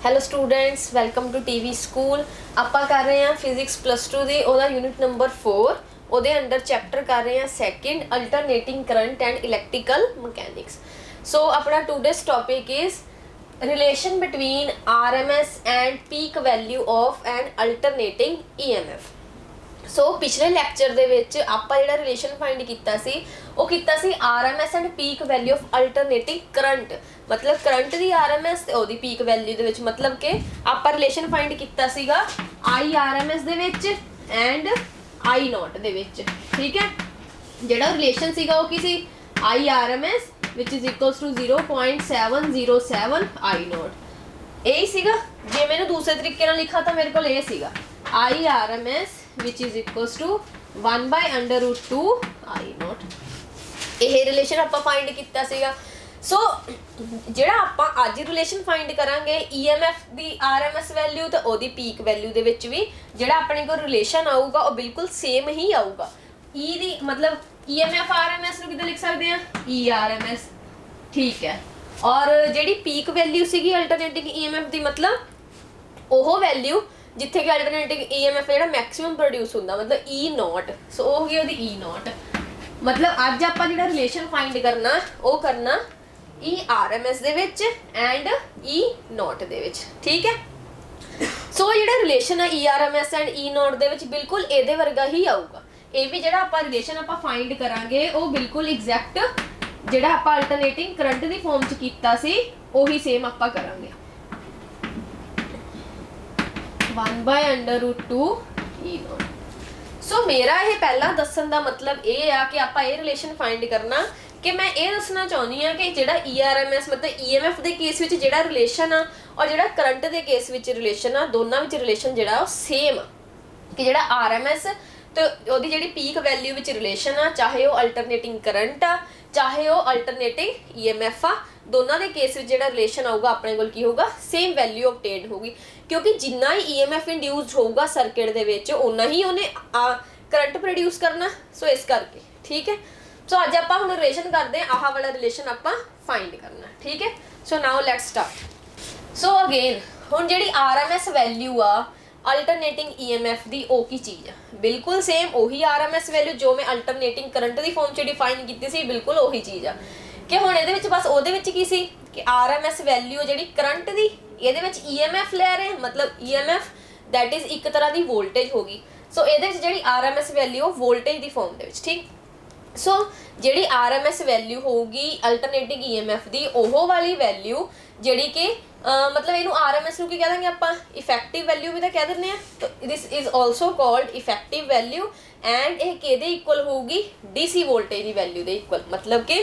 Hello students, welcome to TV school. आपां कर रहे हैं फिजिक्स +2 दी ओदा यूनिट नंबर 4 ओदे अंडर चैप्टर कर रहे हैं second alternating current and electrical mechanics. So अपना today's topic is relation between RMS and peak value of an alternating EMF. So पिछले लैक्चर दे विच आपां जिहड़ा रिलेशन फाइंड कीता सी ਉਹ ਕੀਤਾ ਸੀ RMS and peak value of alternating current, मतलब करंट दी आरएमएस ते ओदी पीक वैल्यू दे विच, मतलब कि आपां रिलेशन फाइंड कीता सीगा आई आरएमएस दे विच एंड आई नॉट दे विच। ठीक है, जिहड़ा रिलेशन सीगा वो की सी I RMS which is equals to 0.707 I naught. यही सीगा। जे मैंने दूसरे तरीके नाल लिखा तो मेरे को ये सीगा I RMS which is equals to 1/√2 I naught. ਇਹ ਰਿਲੇਸ਼ਨ ਆਪਾਂ ਫਾਈਂਡ ਕੀਤਾ ਸੀਗਾ। ਸੋ ਜਿਹੜਾ ਆਪਾਂ ਅੱਜ ਰਿਲੇਸ਼ਨ ਫਾਈਂਡ ਕਰਾਂਗੇ ਈਐਮਐਫ ਦੀ ਆਰਐਮਐਸ ਵੈਲਿਊ ਤੇ ਉਹਦੀ ਪੀਕ ਵੈਲਿਊ ਦੇ ਵਿੱਚ ਵੀ ਜਿਹੜਾ ਆਪਣੇ ਕੋਲ ਰਿਲੇਸ਼ਨ ਆਊਗਾ ਉਹ ਬਿਲਕੁਲ ਸੇਮ ਹੀ ਆਊਗਾ। ਈ ਦੀ ਮਤਲਬ ਈਐਮਐਫ ਆਰਐਮਐਸ ਨੂੰ ਕਿੱਦਾਂ ਲਿਖ ਸਕਦੇ ਆ ਈ ਆਰਐਮਐਸ। ਠੀਕ ਹੈ, ਔਰ ਜਿਹੜੀ ਪੀਕ ਵੈਲਿਊ ਸੀਗੀ ਅਲਟਰਨੇਟਿੰਗ ਈਐਮਐਫ ਦੀ, ਮਤਲਬ ਉਹ ਵੈਲਿਊ ਜਿੱਥੇ ਕਿ ਅਲਟਰਨੇਟਿੰਗ ਈਐਮਐਫ ਜਿਹੜਾ ਮੈਕਸਿਮਮ ਪ੍ਰੋਡਿਊਸ ਹੁੰਦਾ, ਮਤਲਬ ਈ ਨੋਟ। ਸੋ ਉਹ ਹੋ ਗਈ ਉਹਦੀ ਈ ਨੋਟ। मतलब अज आप जो रिलेशन फाइंड करना वो करना ई आरएमएस दे विच एंड ई नॉट दे विच। ठीक है, सो जो रिलेशन है E RMS and E naught दे विच बिल्कुल ये वर्गा ही आऊगा। ये भी जो आप रिलेशन आप फाइंड करांगे वो बिल्कुल एग्जैक्ट जो आप अल्टरनेटिंग करंट की फॉर्म च कीता सी उही सेम आप करांगे 1/√2 ई नॉट। सो मेरा ये पहला दसन का मतलब ये आ कि आप ये रिलेशन फाइंड करना कि मैं ये दसना चाहती हाँ कि जो ईआरएमएस मतलब ईएमएफ के केस में जो रिलेशन आ और जो करंट के केस में रिलेशन आ, दोनों में रिलेशन जो सेम कि जो आरएमएस तो वो जी पीक वैल्यू में रिलेशन आ, चाहे वो अल्टरनेटिंग करंट आ चाहे वो अल्टरनेटिंग ईएमएफ आ, दोनों के केस में जो रिलेशन आऊगा अपने को की होगा सेम वैल्यू ऑबटेन होगी, क्योंकि जिन्ना ही ईएमएफ इंड्यूस्ड होगा सर्किट दे विच उन्ना ही उन्हें करंट प्रोड्यूस करना। सो इस करके ठीक है। सो अज आप हुण रिलेशन करते हैं, आह वाला रिलेशन आप फाइंड करना। ठीक है, so now let's start. So again हुण जिहड़ी आरएमएस वैल्यू आ अल्टरनेटिंग ईएमएफ दी ओ की चीज़ है, बिल्कुल सेम वही आरएमएस वैल्यू जो मैं अल्टरनेटिंग करंट की फॉर्म च डिफाइन की सी, बिल्कुल वही चीज़ आ कि हुण इहदे विच बस उहदे विच की सी कि आरएमएस वैल्यू जिहड़ी करंट दी इहदे विच ईएमएफ लै रहे हैं, मतलब ईएमएफ दैट इज एक तरह की वोल्टेज होगी। सो इहदे विच जिहड़ी आरएमएस वैल्यू वोल्टेज की फॉर्म दे विच। ठीक, सो जिहड़ी आरएमएस वैल्यू होगी अल्टरनेटिंग ईएमएफ दी ओहो वाली वैल्यू जिहड़ी कि मतलब इनू आरएमएस नू की कह देंगे आप इफेक्टिव वैल्यू भी तो कह दें। तो this is also called effective value and यह किहदे इक्वल होगी डीसी वोल्टेज की वैल्यू के इक्वल, मतलब कि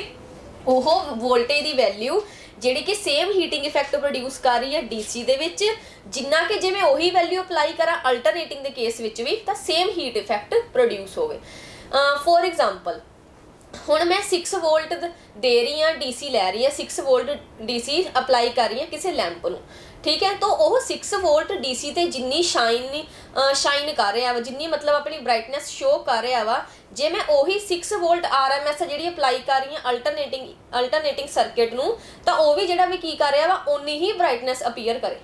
ओहो वोल्टेज की वैल्यू जिहड़ी कि सेम हीटिंग इफेक्ट प्रोड्यूस कर रही है डीसी दे विच, जिन्ना कि जिवें उही वैल्यू अप्लाई करा अल्टरनेटिंग के केस विच भी तो सेम हीट इफेक्ट प्रोड्यूस होवे। फॉर एग्जाम्पल हुण मैं 6 वोल्ट दे रही हाँ, डीसी लै रही है 6 वोल्ट डीसी अप्लाई कर रही है किसी लैंप नूं। ठीक है, तो वह 6 वोल्ट डीसी ते जिन्नी शाइन कर रहा वा, जिन्नी मतलब अपनी ब्राइटनेस शो कर रहा वा, जे मैं वही 6 वोल्ट आरएमएस जी अप्लाई कर रही हाँ अल्टरनेटिंग सर्किट नूं, तो वह भी जिहड़ा भी की कर रहा वा उन्नी ही ब्राइटनेस अपीयर करे।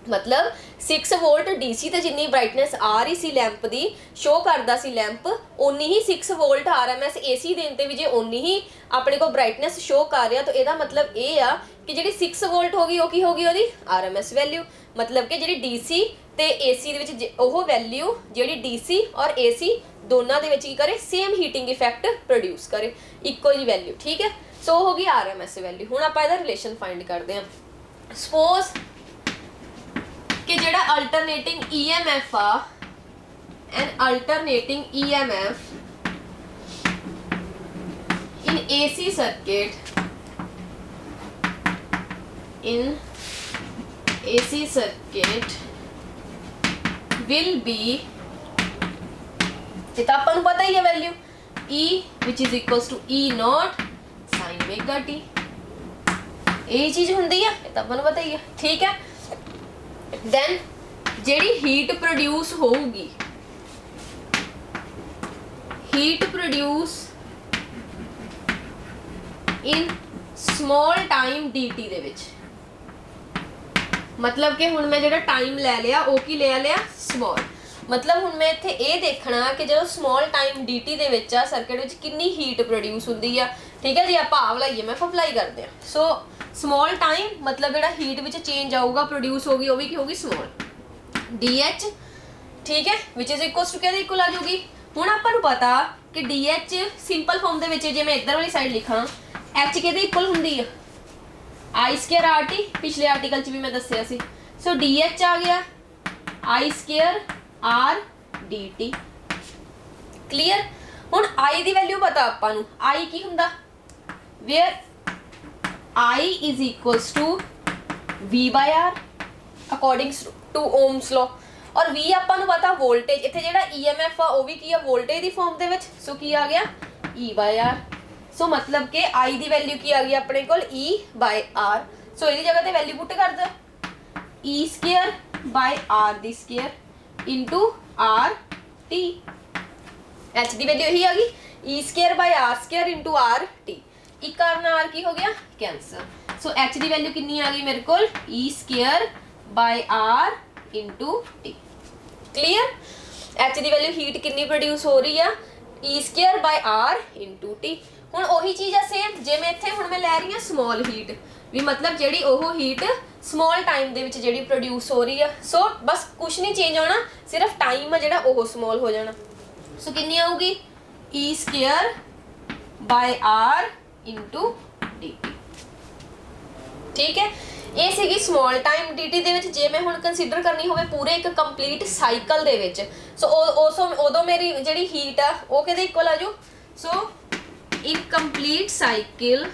मतलब 6 वोल्ट डीसी ते जिन्नी ब्राइटनेस आ रही सी लैंप की शो करता सी लैंप, उन्नी ही 6 वोल्ट आरएमएस एसी देने ते भी जे उन्नी ही अपने को ब्राइटनेस शो कर रहा, तो यदा मतलब ये आ कि जी 6 वोल्ट होगी वो की होगी वो आरएमएस वैल्यू, मतलब कि जी डीसी ते एसी दे विच वैल्यू जी डीसी और एसी दोनों के विच की करे सेम हीटिंग इफेक्ट प्रोड्यूस करे, इको जी वैल्यू। ठीक है, सो होगी आरएमएस वैल्यू। हुण आपां इहदा रिलेशन फाइंड करते हैं। सपोज कि जेड़ा अल्टरनेटिंग ईएमएफ आ an alternating EMF in AC circuit will be, ये तो अपन पता ही है value E which is equals to E not sine omega t, यही चीज होंदी है, ये तो अपन पता ही है। ठीक है, देन जिहड़ी हीट प्रोड्यूस होगी, heat produce in small time dt दे विच, मतलब कि हुण मैं जिहड़ा टाइम लै लिया वो की ले लिया स्मॉल। मतलब हुण मैं इत्थे ये देखना कि जो स्मॉल टाइम dt दे विच आ सर्किट विच कितनी हीट प्रोड्यूस हुंदी आ। ठीक है जी, आपां आ वाला EMF अप्लाई करते हैं। सो स्मॉल टाइम मतलब जिहड़ा हीट विच चेंज आऊगा प्रोड्यूस होगी वो भी की होगी स्मॉल DH। ठीक है, विच इज इक्वल्स टू क्या इक्वल आ जाऊगी। हुण आपां नूं पता कि DH सिंपल फॉर्म दे विच जे मैं इधर वाली साइड लिखां H किहदे इक्वल हुंदी आ I² RT। पिछले आर्टिकल च भी मैं दस्सिया सी। सो DH आ गया I² R dt। क्लीयर। हुण I दी वैल्यू पता आपां नूं I की हुंदा where I is equals to V/R according to Ohm's law. और V आपां नूं पता वोल्टेज, इत्थे जिहड़ा EMF आ वो भी की आ वोल्टेज दी फॉर्म दे विच। सो की आ गया E/R। सो मतलब कि I दी वैल्यू की आ गई अपने कोल E/R। सो इहदी जगह ते वैल्यू पुट कर दो E² दी स्क्वायर इंटू RT। H दी वैल्यू यही आ गई E² इंटू RT। एक R नाल की हो गया कैंसल। सो H दी वैल्यू कितनी आ गई मेरे कोल E² into T। Clear. H दी वैल्यू हीट कितनी प्रोड्यूस हो रही है E² इंटू T। हुण ओही चीज़ है सेम। जे मैं इत्थे हुण मैं लै रही हां स्मॉल हीट भी मतलब जिहड़ी ओह हीट स्मॉल टाइम दे विच जिहड़ी प्रोड्यूस हो रही है। सो बस कुछ नहीं चेंज होना, सिर्फ टाइम है जिहड़ा ओह स्मॉल हो जाना। सो कितनी आऊगी E² इंटू dt। ठीक है, ये सीगी स्मॉल टाइम dt दे विच। जे मैं हुण कंसीडर करनी होवे पूरे एक कंप्लीट साइकिल दे विच सो उदों मेरी जिहड़ी हीट आ वो किहदे इक्वल आ जू। So in complete cycle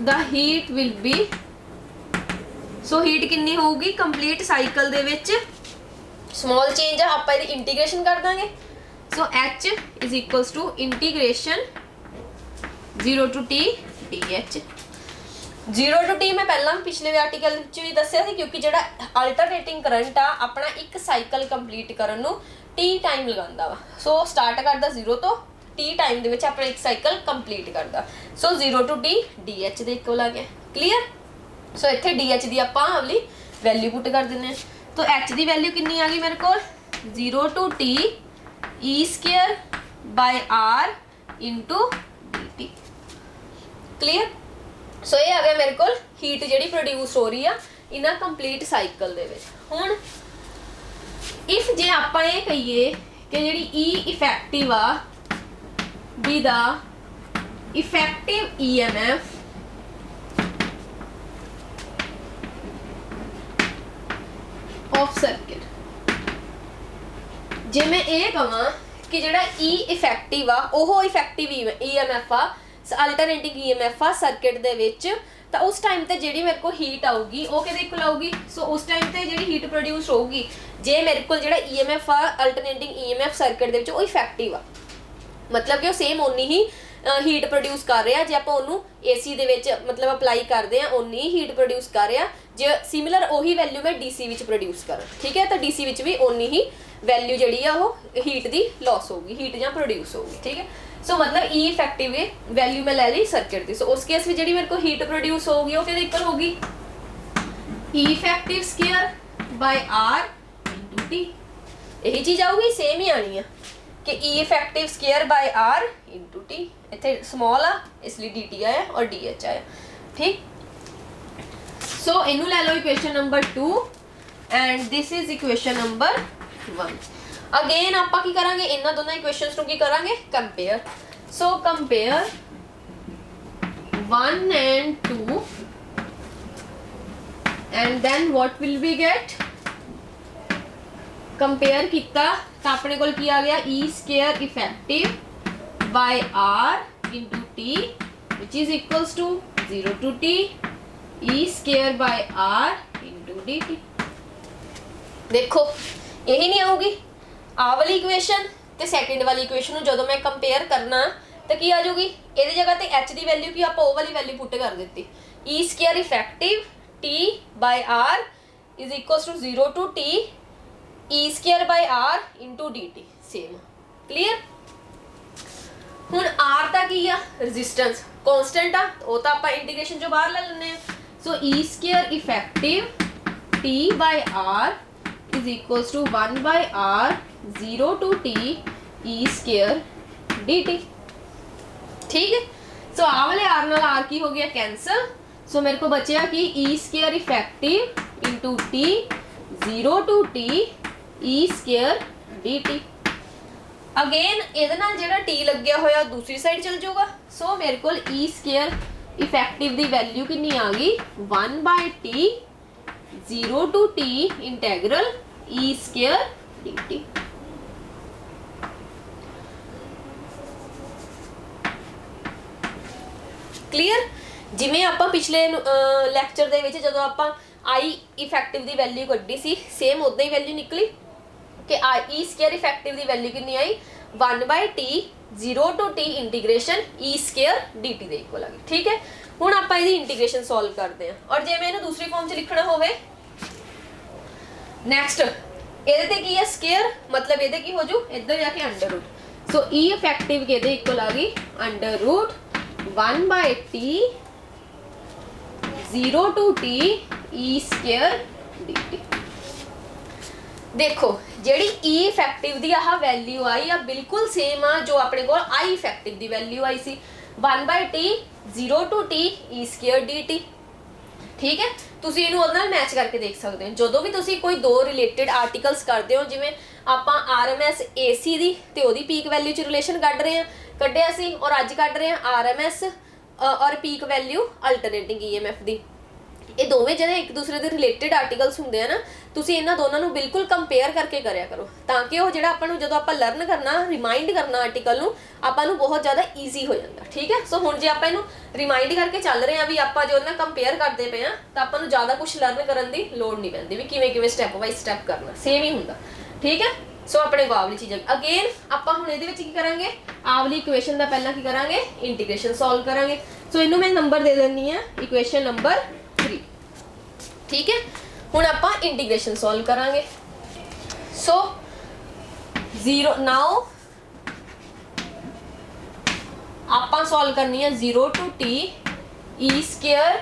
the heat will be. So heat कितनी होगी कंप्लीट साइकिल दे विच स्मॉल चेंज आ आपां इहदी इंटीग्रेशन कर दांगे। So H is equals to integration 0 to T DH। 0 to T मैं पहला पिछले आर्टिकल भी दस्सिया सी क्योंकि जिहड़ा अल्टरनेटिंग करंट आ अपना एक साइकिल कंप्लीट करन नूं T टाइम लगांदा वा। सो स्टार्ट करदा 0 तो T टाइम दे विच अपना एक साइकिल कंप्लीट करदा। सो 0 to T DH दे इक्वल आ गया। क्लीयर। सो इत्थे DH दी आपां अगली वैल्यू पुट कर दिंदे। तो H दी वैल्यू कितनी आ गई मेरे कोल 0 to T E² into dt। Clear. So ये आ गया मेरे को हीट जिहड़ी प्रोड्यूस हो रही है इन्हां कंप्लीट साइकिल दे विच। हुण इफ जे आपां ये कहिए कि जिहड़ी E इफेक्टिव आ be the effective EMF of circuit. जे मैं ये कहां कि जिहड़ा E इफेक्टिव आ ओह इफेक्टिव EMF आ अल्टरनेटिंग EMF आ सर्किट दे विच तो उस टाइम ते जिहड़ी मेरे को हीट आऊगी वो किहदे इक्वल आऊगी। सो उस टाइम ते जिहड़ी हीट प्रोड्यूस होगी जे मेरे को जिहड़ा EMF आ अल्टरनेटिंग EMF सर्किट दे विच वो इफेक्टिव आ मतलब कि वो सेम उन्नी ही हीट प्रोड्यूस कर रहा। जे आपां ओनू AC दे विच मतलब अप्लाई करदे आ उन्नी ही हीट प्रोड्यूस कर रहा। जे सिमिलर ओही वैल्यू मैं DC विच प्रोड्यूस करा। ठीक है, तो DC विच भी उन्नी ही वैल्यू जिहड़ी आ वो हीट दी लॉस होगी हीट जां प्रोड्यूस होगी। ठीक है, सो मतलब E इफेक्टिव वैल्यू मैं ले ली सर्किट दी। सो उस केस में जिहड़ी मेरे को हीट प्रोड्यूस होगी वो किहदे इक्वल होगी E effective square by R into T। यही चीज़ आऊगी सेम ही आनी है कि E effective square by R into T। इत्थे स्मॉल आ इसलिए dt आया और DH आया। ठीक, सो इनू ले लो equation number 2 and this is equation number 1। Again आपां की करांगे इन्हां दोनों इक्वेशंस नूं की करांगे compare. So compare 1 and 2 and then what will we get. Compare किया तो अपने कोल की आ गया E² effective by R into T which is equals to 0 to T E² by R into dt। देखो यही नहीं आऊगी आ वाली इक्वेशन ते सैकेंड वाली इक्वेशन जो मैं कंपेयर करना तो की आ जाऊगी ये जगह ते H की वैल्यू की आप वाली वैल्यू पुट कर दी E² effective T by R is equals to 0 to T E² by R into dt same. Clear. ਹੁਣ r ਦਾ ਕੀ ਆ ਰੈਜ਼ਿਸਟੈਂਸ ਕਾਂਸਟੈਂਟ ਆ ਉਹ ਤਾਂ ਆਪਾਂ ਇੰਟੀਗ੍ਰੇਸ਼ਨ ਚੋਂ ਬਾਹਰ ਲੈ ਲੈਣੇ ਆ ਸੋ e square effective t by r is equals to 1 by r 0 to t e square dt ठीक है सो आ वाले r नाल r की हो गया कैंसल सो मेरे को बचया कि e square effective into t 0 to t e square dt again ਇਹਦੇ ਨਾਲ ਜਿਹੜਾ t ਲੱਗਿਆ ਹੋਇਆ ਦੂਸਰੀ ਸਾਈਡ ਚਲ ਜਾਊਗਾ ਸੋ ਮੇਰੇ ਕੋਲ e स्क्वायर इफेक्टिव ਦੀ ਵੈਲਿਊ ਕਿੰਨੀ ਆ ਗਈ 1 t 0 to t integral e square dt clear जिवें आपां पिछले लैक्चर दे विच जदों आपां आई इफेक्टिव दी वैल्यू कड्ढी सी सेम उदां ही वैल्यू निकली कि ई स्क्वायर इफेक्टिव दी वैल्यू कितनी आई 1 by T 0 to T integration E square D T दे इक्वल आ गई ठीक है हुण आपां इहदी इंटीग्रेशन सॉल्व करते हैं और जे मैं इहनूं दूसरी फॉर्म च लिखना होवे नैक्सट इहदे ते की है स्क्वायर मतलब इहदे की हो जू इधर जाके अंडर रूट सो ई इफेक्टिव किहदे इक्वल आ गई under root 1 by t 0 to t e square dt देखो जेडी e इफेक्टिव दी आह वैल्यू आई आ बिल्कुल सेम आ जो अपने को i इफेक्टिव दी वैल्यू आई सी 1 by t 0 to t e square dt ठीक है ਤੁਸੀਂ ਇਹਨੂੰ ਉਹਦੇ ਨਾਲ ਮੈਚ ਕਰਕੇ ਦੇਖ ਸਕਦੇ ਹੋ ਜਦੋਂ ਵੀ ਤੁਸੀਂ ਕੋਈ ਦੋ ਰਿਲੇਟਡ ਆਰਟੀਕਲਸ ਕਰਦੇ ਹੋ ਜਿਵੇਂ ਆਪਾਂ RMS AC ਦੀ ਤੇ ਉਹਦੀ ਪੀਕ ਵੈਲਿਊ ਚ ਰਿਲੇਸ਼ਨ ਕੱਢ ਰਹੇ ਹਾਂ ਕੱਢਿਆ ਸੀ ਔਰ ਅੱਜ ਕੱਢ ਰਹੇ ਹਾਂ RMS ਔਰ ਪੀਕ ਵੈਲਿਊ ਅਲਟਰਨੇਟਿੰਗ EMF ਦੀ ਇਹ ਦੋਵੇਂ ਜਿਹੜੇ ਇੱਕ ਦੂਸਰੇ ਦੇ ਰਿਲੇਟਡ ਆਰਟੀਕਲਸ ਹੁੰਦੇ ਆ ਨਾ ਤੁਸੀਂ ਇਹਨਾਂ ਦੋਨਾਂ ਨੂੰ ਬਿਲਕੁਲ ਕੰਪੇਅਰ ਕਰਕੇ ਕਰਿਆ ਕਰੋ ਤਾਂ ਕਿ ਉਹ ਜਿਹੜਾ ਆਪਾਂ ਨੂੰ ਜਦੋਂ ਆਪਾਂ ਲਰਨ ਕਰਨਾ ਰਿਮਾਈਂਡ ਕਰਨਾ ਆਰਟੀਕਲ ਨੂੰ ਆਪਾਂ ਨੂੰ ਬਹੁਤ ਜ਼ਿਆਦਾ ਈਜ਼ੀ ਹੋ ਜਾਂਦਾ ਠੀਕ ਹੈ ਸੋ ਹੁਣ ਜੇ ਆਪਾਂ ਇਹਨੂੰ ਰਿਮਾਈਂਡ ਕਰਕੇ ਚੱਲ ਰਹੇ ਆ ਵੀ ਆਪਾਂ ਜੋ ਉਹਨਾਂ ਕੰਪੇਅਰ ਕਰਦੇ ਪਏ ਆ ਤਾਂ ਆਪਾਂ ਨੂੰ ਜ਼ਿਆਦਾ ਕੁਝ ਲਰਨ ਕਰਨ ਦੀ ਲੋੜ ਨਹੀਂ ਪੈਂਦੀ ਵੀ ਕਿਵੇਂ ਕਿਵੇਂ ਸਟੈਪ ਬਾਈ ਸਟੈਪ ਕਰਨਾ ਸੇਮ ਹੀ ਹੁੰਦਾ ਠੀਕ ਹੈ ਸੋ ਆਪਣੇ ਕੋ ਆਵਲੀ ਚੀਜ਼ ਅਗੇਨ ਆਪਾਂ ਹੁਣ ਇਹਦੇ ਵਿੱਚ ਕੀ ਕਰਾਂਗੇ ਆਵਲੀ ਇਕੁਏਸ਼ਨ ਦਾ ਪਹਿਲਾਂ ਕੀ ਕਰਾਂਗੇ ਇੰਟੀਗ੍ਰੇਸ਼ਨ ਸੋਲਵ ਕਰਾਂਗੇ ਸੋ ਇਹਨੂੰ ਮੈਂ ਨੰਬਰ ਦੇ ਦਿੰਨੀ ਆ ਇਕੁਏਸ਼ਨ ਨੰਬਰ 3 ठीक है हुण आपां इंटीग्रेशन सॉल्व करांगे सो 0 नाउ आपां सॉल्व करनी है 0 to t e square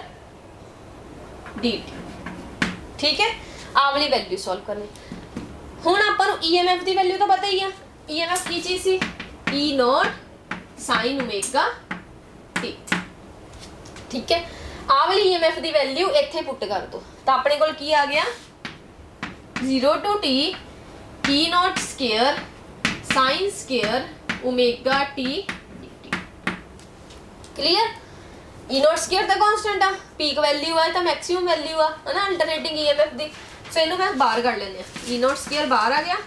dt ठीक है आ वाली वैल्यू सॉल्व करनी हुण आपां नूं EMF दी वैल्यू तो पता ही है EMF की चीज सी E not sin omega t ठीक है आ वाली EMF दी वैल्यू इत्थे पुट कर दो तो अपने कोल की आ गया 0 to t e not square sin square omega t dt clear e not square दा कांस्टेंट आ पीक वैल्यू है तो मैक्सिमम वैल्यू है ना अल्टरनेटिंग EMF दी सो इनु मैं बाहर कर लेने e नॉट स्क्वायर बाहर आ गया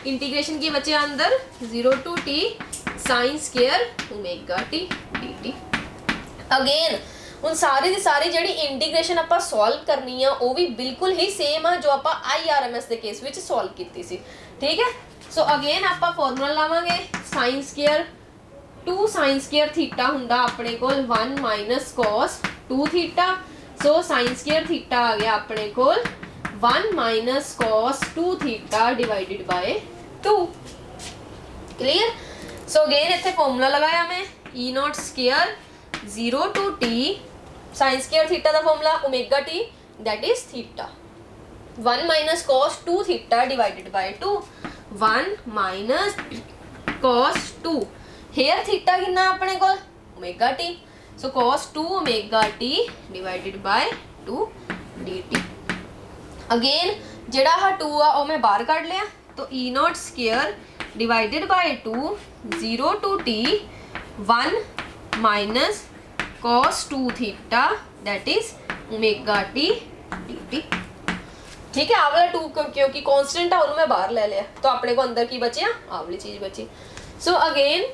इंटीग्रेशन की बचे अंदर 0 to t sin square omega t dt again ਹੁਣ ਸਾਰੀ ਦੀ ਸਾਰੀ ਜਿਹੜੀ ਇੰਟੀਗ੍ਰੇਸ਼ਨ ਆਪਾਂ ਸੋਲਵ ਕਰਨੀ ਆ ਉਹ ਵੀ ਬਿਲਕੁਲ ਹੀ ਸੇਮ ਆ ਜੋ ਆਪਾਂ IRMS ਦੇ ਕੇਸ ਵਿੱਚ ਸੋਲਵ ਕੀਤੀ ਸੀ ਠੀਕ ਹੈ ਸੋ ਅਗੇਨ ਆਪਾਂ ਫਾਰਮੂਲਾ ਲਾਵਾਂਗੇ sin square 2 sin square theta ਹੁੰਦਾ ਆਪਣੇ ਕੋਲ 1 cos 2 theta so sin square theta ਆ ਗਿਆ ਆਪਣੇ ਕੋਲ 1 cos 2 theta divided by 2 clear so again ਇੱਥੇ ਫਾਰਮੂਲਾ ਲਗਾਇਆ ਮੈਂ E not square 0 to t sin square theta ਦਾ formula omega t that is theta 1 cos 2 theta divided by 2 1 cos 2 here theta ਕਿੰਨਾ ਆਪਣੇ ਕੋਲ omega t so cos 2 omega t divided by 2 dt again ਜਿਹੜਾ ਆ 2 ਆ ਉਹ ਮੈਂ ਬਾਹਰ ਕੱਢ ਲਿਆ तो E not square divided by 2 0 to t 1 cos 2 theta that is omega t dt ठीक है आ वाला 2 क्योंकि कांस्टेंट है उन्हें मैं बाहर ले लिया तो अपने को अंदर की बची आ वाली चीज बची सो अगेन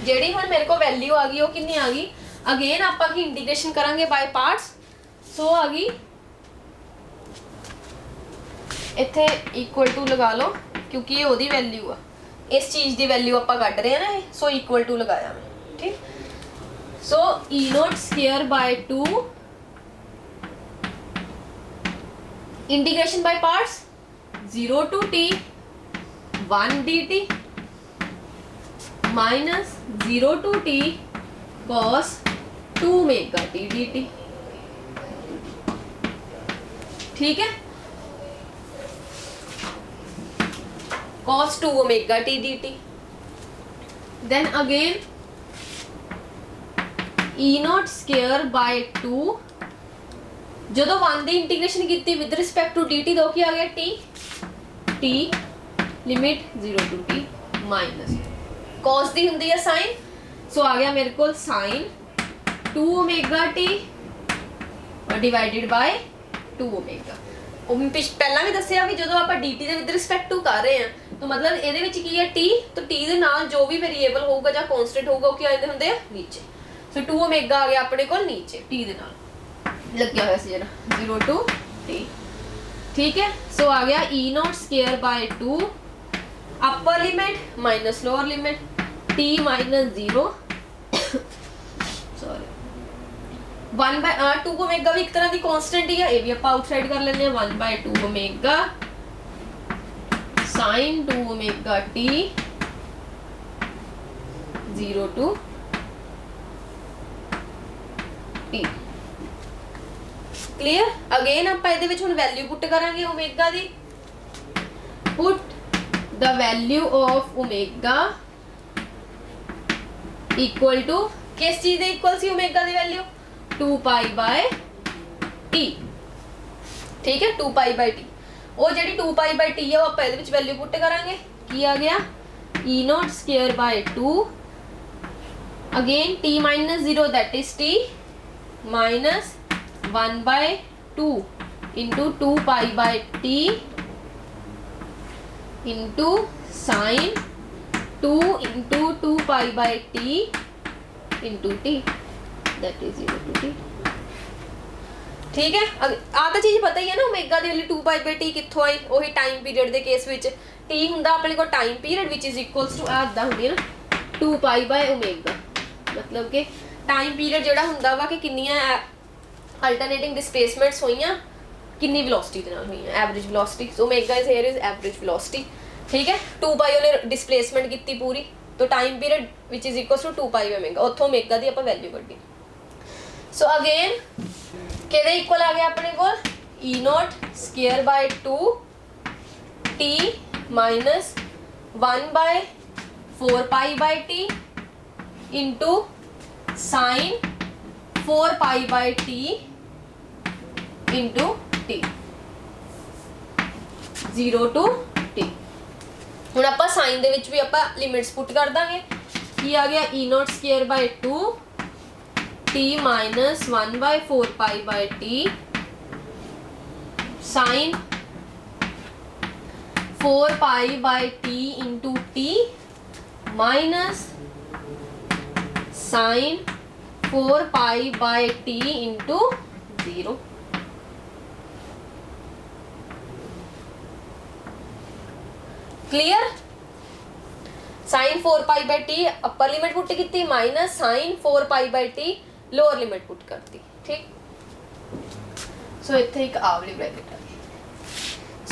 जेडी हुण मेरे को वैल्यू आ गई वो कितनी आ गई अगेन आपां की इंटीग्रेशन करांगे बाय पार्ट्स सो आ गई इत्थे इक्वल टू लगा लो क्योंकि ये ओदी वैल्यू आ इस चीज दी वैल्यू आपां कढ रहे हैं ना सो इक्वल टू लगाया मैं ठीक so E not square by 2 integration by parts 0 to t 1 dt minus 0 to t cos 2 omega t dt। ठीक है, cos 2 omega t dt। Then again e not square by 2 जो 1 ਦੀ integration की with respect to dt दो की आ गया t limit 0 to t minus cos दी हुंदी है sin, सो आ गया मेरे को sin 2 ओमेगा t और डिवाइडेड बाय 2 ओमेगा। पहला भी दसिया भी जो आप dt ਦੇ विद रिस्पेक्ट टू कर रहे हैं तो मतलब ਇਹਦੇ ਵਿੱਚ ਕੀ ਹੈ t, तो t ਦੇ ਨਾਲ जो भी वेरिएबल होगा ਜਾਂ कांस्टेंट होगा ਉਹ ਕੀ ਆਉਂਦੇ ਹੁੰਦੇ ਆ नीचे। सो 2 ओमेगा आ गया अपने को नीचे t ਦੇ ਨਾਲ ਲੱਗਿਆ ਹੋਇਆ ਸੀ ਜਿਹੜਾ 0 to t। ठीक है, सो आ गया e not square by 2 upper limit minus lower limit t minus 0 sorry 1/2 omega भी एक तरह की कांस्टेंट ही है, ये भी आप आउटसाइड कर लेने 1/2 omega sin 2 omega t 0 to t। Clear. Again आप ਇਹਦੇ ਵਿੱਚ ਹੁਣ ਵੈਲਿਊ ਪੁੱਟ ਕਰਾਂਗੇ ओमेगा ਦੀ। Put the value of omega equal to किस चीज दे इक्वल सी ओमेगा दी वैल्यू 2 पाई बाय t। ठीक है, 2 पाई बाय t ਉਹ ਜਿਹੜੀ 2 ਪਾਈ ਬਾਈ t ਹੈ ਉਹ ਆਪਾਂ ਇਹਦੇ ਵਿੱਚ ਵੈਲਿਊ ਪੁੱਟ ਕਰਾਂਗੇ। ਕੀ ਆ ਗਿਆ e not square by 2 again t minus 0 that is t minus 1/2 into 2 pi by t into sin 2 into 2 pi by t into t that is 0 to t। ठीक है, आ तो चीज पता ही है ना omega the value 2 pi by t ਕਿੱਥੋਂ ਆਈ, ਉਹੀ ਟਾਈਮ ਪੀਰੀਅਡ ਦੇ ਕੇਸ ਵਿੱਚ t ਹੁੰਦਾ ਆਪਣੇ ਕੋਲ time period which is equals to ਆਦਾ ਹੁੰਦੀ ਹੈ ਨਾ 2 पाई by ओमेगा। मतलब कि टाइम पीरियड ਜਿਹੜਾ ਹੁੰਦਾ ਵਾ ਕਿ ਕਿੰਨੀਆਂ ਅਲਟਰਨੇਟਿੰਗ ਡਿਸਪਲੇਸਮੈਂਟਸ ਹੋਈਆਂ कितनी वेलोसिटी ਦੇ ਨਾਲ ਹੋਈਆਂ average velocity. So omega is here is average velocity. ठीक है, 2 पाई ਉਹਨੇ डिस्प्लेसमेंट ਕੀਤੀ पूरी तो time period which is equals to 2 pi omega ਉੱਥੋਂ ओमेगा ਦੀ ਆਪਾਂ ਵੈਲਿਊ ਕੱਢੀ। सो अगेन ਕਿਹਦੇ ਇਕੁਅਲ ਆ ਗਿਆ ਆਪਣੇ ਕੋਲ e not square by 2 t minus 1/4 pi by t into sin 4 pi by t into t 0 to t। ਹੁਣ ਆਪਾਂ sin ਦੇ ਵਿੱਚ ਵੀ ਆਪਾਂ ਲਿਮਿਟਸ ਪੁੱਟ ਕਰ ਦਾਂਗੇ। ਕੀ ਆ ਗਿਆ e not square by 2 t minus 1/4 pi by t sin 4 pi by t into t minus sin 4 pi by t into 0। क्लियर। sin 4 pi by t upper limit put की minus sin 4 pi by t lower limit put करती। ठीक, so इत्थे एक आवली bracket आ गई।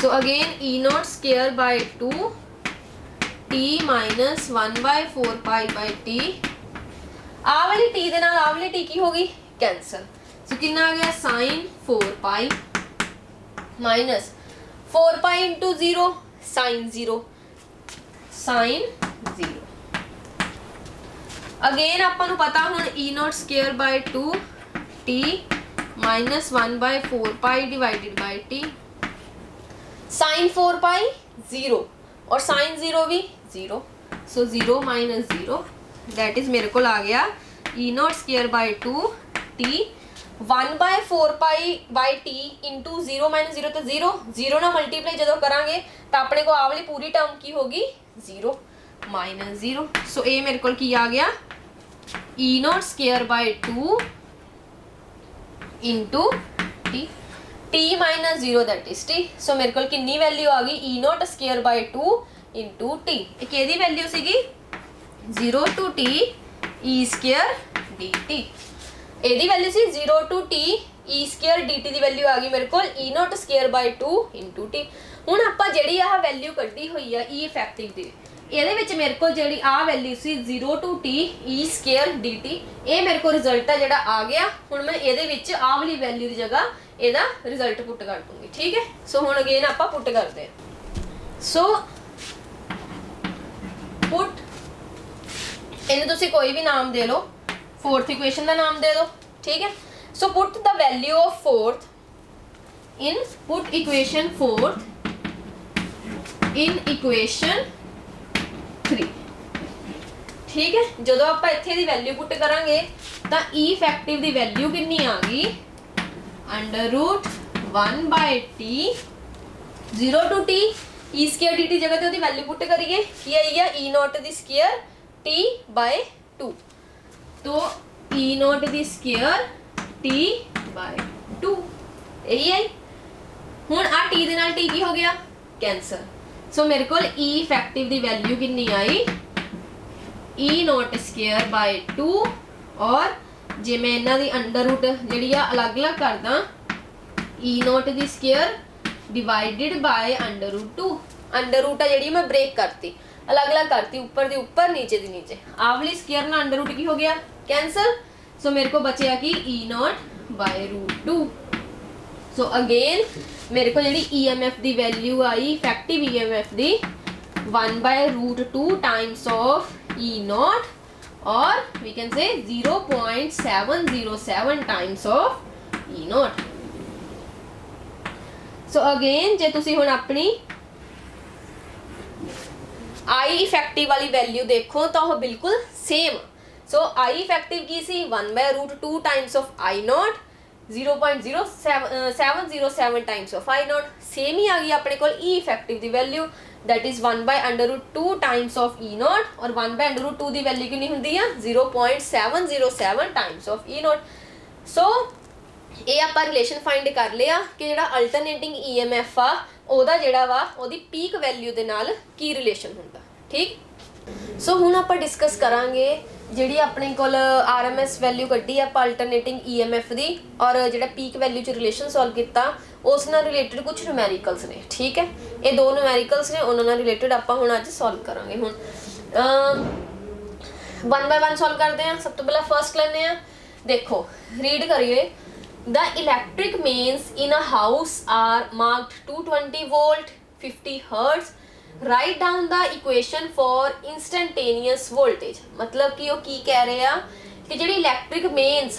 So again e not square by 2 t minus 1/4 pi by t आ वाली t दे नाल आ वाली t की होगी कैंसल। सो कितना आ गया sin 4 pi minus 4 pi into 0 sin 0 sin 0। Again ਆਪਾਂ ਨੂੰ ਪਤਾ ਹੁਣ e not square by 2 t minus 1/4 pi divided by t sin 4 pi 0 और sin 0 भी 0। सो 0 minus 0 that is मेरे को आ गया e not square by 2 t 1/4 pi by t into 0 minus 0 तो 0 0 ना मल्टीप्लाई जो करांगे तो अपने को आ वाली पूरी टर्म की होगी 0 minus 0। सो ये मेरे को की आ गया e not square by 2 into t minus 0 that is t। सो मेरे को कितनी वैल्यू आ गई e not square by 2 into t एक ਇਹਦੀ वैल्यू ਸੀਗੀ 0 to t e square dt। ਇਹਦੀ वैल्यू सी 0 to t e square dt ਦੀ वैल्यू आ गई मेरे को e not square by 2 into t। ਹੁਣ ਆਪਾਂ ਜਿਹੜੀ ਆਹ वैल्यू ਕੱਢੀ ਹੋਈ ਆ e ਇਫੈਕਟਿਵ ਦੀ ਇਹਦੇ ਵਿੱਚ ਮੇਰੇ ਕੋਲ ਜਿਹੜੀ ਆ value C 0 to t e square dt, ਇਹ ਮੇਰੇ ਕੋਲ ਰਿਜ਼ਲਟ ਹੈ ਜਿਹੜਾ ਆ ਗਿਆ। ਹੁਣ ਮੈਂ ਇਹਦੇ ਵਿੱਚ ਆ ਵਾਲੀ ਵੈਲਿਊ ਦੀ ਜਗ੍ਹਾ ਇਹਦਾ ਰਿਜ਼ਲਟ ਪੁੱਟ ਕਰ ਦੂੰਗੀ, ਠੀਕ ਹੈ। ਸੋ ਹੁਣ ਅਗੇਨ ਆਪਾਂ ਪੁੱਟ ਕਰਦੇ ਹਾਂ। ਸੋ ਪੁੱਟ, ਇਹਨੂੰ ਤੁਸੀਂ ਕੋਈ ਵੀ ਨਾਮ ਦੇ ਲਓ, फोर्थ इक्वेशन का नाम दे दो, ठीक है। So put the value of fourth in put equation fourth in equation 3, ठीक है। जो आप इत्थे दी वैल्यू पुट करांगे तो ई इफेक्टिव दी वैल्यू कितनी आ गई, √1/t 0 to t e square dt जगह ते ओदी वैल्यू पुट करिए, की आई है e0 दी स्क्वायर t/2, तो e0 दी स्क्वायर t/2 यही है। हुण आ t दे नाल t की हो गया कैंसल। सो मेरे को e इफेक्टिव दी वैल्यू कितनी आई, e0 स्क्वायर बाय 2, और जे मैं इन्हां दी अंडर रूट जिहड़ी आ अलग अलग करदा, e0 दी square divided by under root 2, under root आ जिहड़ी मैं ब्रेक करती, अलग अलग करती, ऊपर दी ऊपर नीचे दी नीचे, आ वाली स्क्वायर ना अंडर रूट की हो गया कैंसल। सो मेरे को बचया कि e0/√2। सो अगेन मेरे को जी EMF दी वैल्यू आई, इफेक्टिव EMF दी 1/√2 टाइम्स ऑफ e0, और we can say 0.707 times of e0। So again जे तुसी हुण अपनी आई इफेक्टिव वाली वैल्यू देखो तो वह बिल्कुल सेम। सो आई इफेक्टिव की सी 1/√2 times of i0, 0.0707 times of i0, same ही आ गई अपने को ई इफेक्टिव की value, that is 1/√2 times of e0, और 1/√2 की वैल्यू कितनी होंगी है 0.707 टाइम्स ऑफ e0। सो ये आप रिलेशन फाइंड कर लिया कि जो अल्टरनेटिंग EMF आ ओदा जिहड़ा वा ओदी पीक वैल्यू दे नाल की रिलेशन हुंदा, ठीक। सो हुण आपां डिस्कस करांगे जिहड़ी अपने कोल RMS वैल्यू कड्ढी आपां अल्टरनेटिंग EMF दी, और जिहड़ा पीक वैल्यू च रिलेशन सॉल्व किया उस नाल रिलेटेड कुछ न्यूमेरिकल्स ने, ठीक है। ये 2 न्यूमेरिकल्स ने, उन्हां नाल रिलेटेड आपां हुण अज सॉल्व करांगे। हुण 1 बाय 1 सॉल्व करते हैं। सब तो पहला फर्स्ट लैने आ, देखो रीड करिए। The electric mains in a house are marked 220 volt, 50 hertz. Write down the equation for instantaneous voltage। मतलब कि वो की कह रहे हैं कि जिहड़ी इलैक्ट्रिक मेन